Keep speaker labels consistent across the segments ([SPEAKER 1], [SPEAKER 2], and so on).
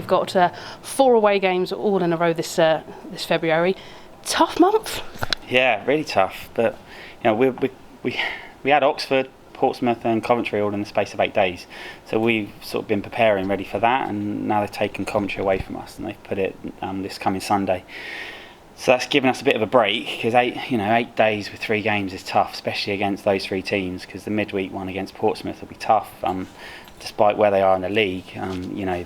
[SPEAKER 1] You've got 4 away games all in a row this February. Tough month.
[SPEAKER 2] Yeah, really tough. But we had Oxford, Portsmouth and Coventry all in the space of 8 days. So we've sort of been preparing ready for that, and now they've taken Coventry away from us and they've put it this coming Sunday. So that's given us a bit of a break, because 8 days with 3 games is tough, especially against those 3 teams, because the midweek one against Portsmouth will be tough, despite where they are in the league.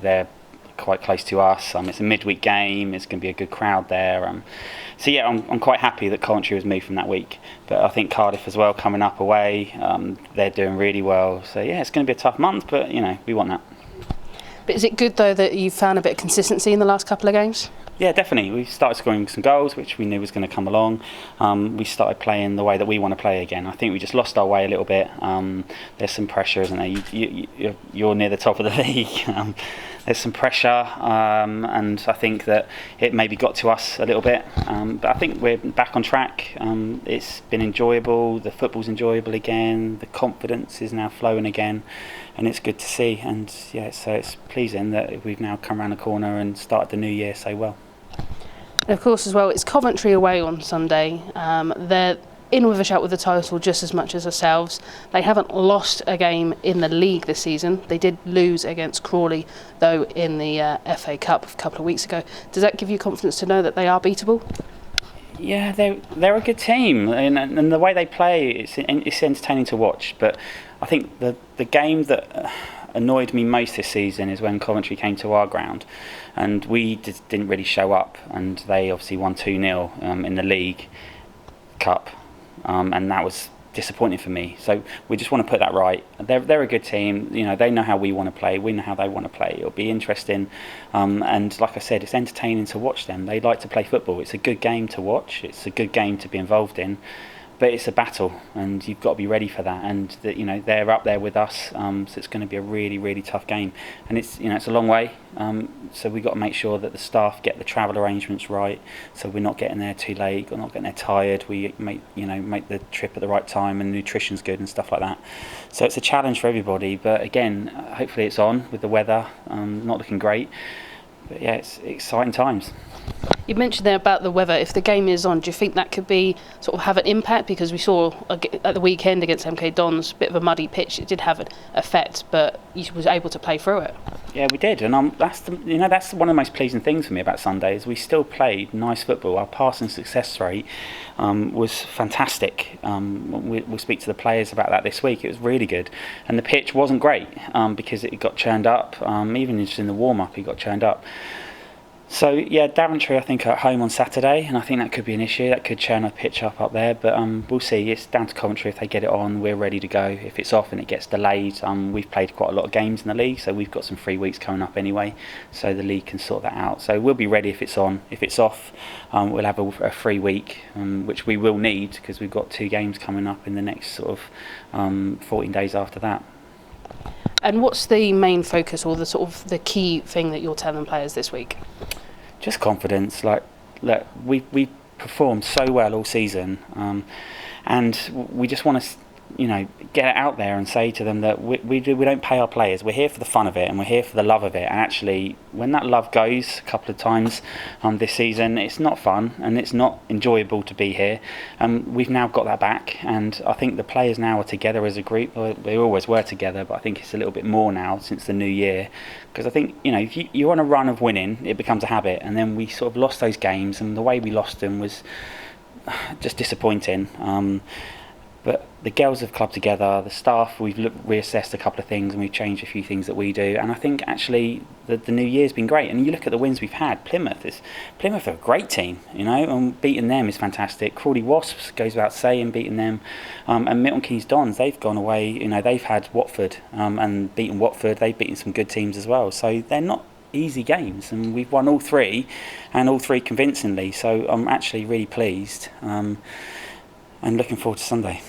[SPEAKER 2] They're quite close to us. It's a midweek game. It's going to be a good crowd there. I'm quite happy that Coventry was moved from that week. But I think Cardiff as well coming up away. They're doing really well. So yeah, it's going to be a tough month, but we want that.
[SPEAKER 1] But is it good though that you've found a bit of consistency in the last couple of games?
[SPEAKER 2] Yeah, definitely. We started scoring some goals, which we knew was going to come along. We started playing the way that we want to play again. I think we just lost our way a little bit. There's some pressure, isn't there? You're near the top of the league. There's some pressure, and I think that it maybe got to us a little bit. But I think we're back on track. It's been enjoyable. The football's enjoyable again. The confidence is now flowing again, and it's good to see. And yeah, so it's pleasing that we've now come around the corner and started the new year so well.
[SPEAKER 1] And of course, as well, it's Coventry away on Sunday. They're in with a shout with the title just as much as ourselves. They haven't lost a game in the league this season. They did lose against Crawley, though, in the FA Cup a couple of weeks ago. Does that give you confidence to know that they are beatable?
[SPEAKER 2] Yeah, they're a good team, and the way they play, it's entertaining to watch. But I think the game that annoyed me most this season is when Coventry came to our ground and we didn't really show up, and they obviously won 2-0 in the League Cup, and that was disappointing for me. So we just want to put that right. They're a good team. They know how we want to play. We know how they want to play. It'll be interesting, and like I said, it's entertaining to watch them. They like to play football. It's a good game to watch. It's a good game to be involved in. But it's a battle, and you've got to be ready for that. And they're up there with us, so it's going to be a really, really tough game. And it's a long way, so we've got to make sure that the staff get the travel arrangements right, so we're not getting there too late or not getting there tired. We make the trip at the right time, and nutrition's good and stuff like that. So it's a challenge for everybody. But again, hopefully it's on with the weather not looking great. But yeah, it's exciting times.
[SPEAKER 1] You mentioned there about the weather. If the game is on, do you think that could be sort of have an impact? Because we saw at the weekend against MK Dons, a bit of a muddy pitch. It did have an effect, but you was able to play through it.
[SPEAKER 2] Yeah, we did, and that's one of the most pleasing things for me about Sunday is we still played nice football. Our passing success rate was fantastic. We'll speak to the players about that this week. It was really good, and the pitch wasn't great because it got churned up. Even just in the warm up, it got churned up. So yeah, Daventry I think are at home on Saturday, and I think that could be an issue. That could churn a pitch up there, but we'll see. It's down to Coventry. If they get it on, we're ready to go. If it's off and it gets delayed, we've played quite a lot of games in the league, so we've got some free weeks coming up anyway, so the league can sort that out. So we'll be ready if it's on. If it's off, we'll have a free week, which we will need because we've got 2 games coming up in the next sort of 14 days after that.
[SPEAKER 1] And what's the main focus or the sort of the key thing that you're telling players this week?
[SPEAKER 2] Just confidence. Like we performed so well all season, and we just want to get it out there and say to them that we don't pay our players. We're here for the fun of it, and we're here for the love of it. And actually, when that love goes a couple of times this season, it's not fun and it's not enjoyable to be here. We've now got that back, and I think the players now are together as a group. They always were together, but I think it's a little bit more now since the new year. Because I think if you're on a run of winning, it becomes a habit, and then we sort of lost those games, and the way we lost them was just disappointing. But the girls have clubbed together, the staff, we've reassessed a couple of things and we've changed a few things that we do. And I think actually the new year's been great. And you look at the wins we've had, Plymouth are a great team, and beating them is fantastic. Crawley Wasps goes without saying, beating them. And Milton Keynes Dons, they've gone away, they've had Watford and beaten Watford. They've beaten some good teams as well. So they're not easy games, and we've won all 3 and all 3 convincingly. So I'm actually really pleased. And looking forward to Sunday.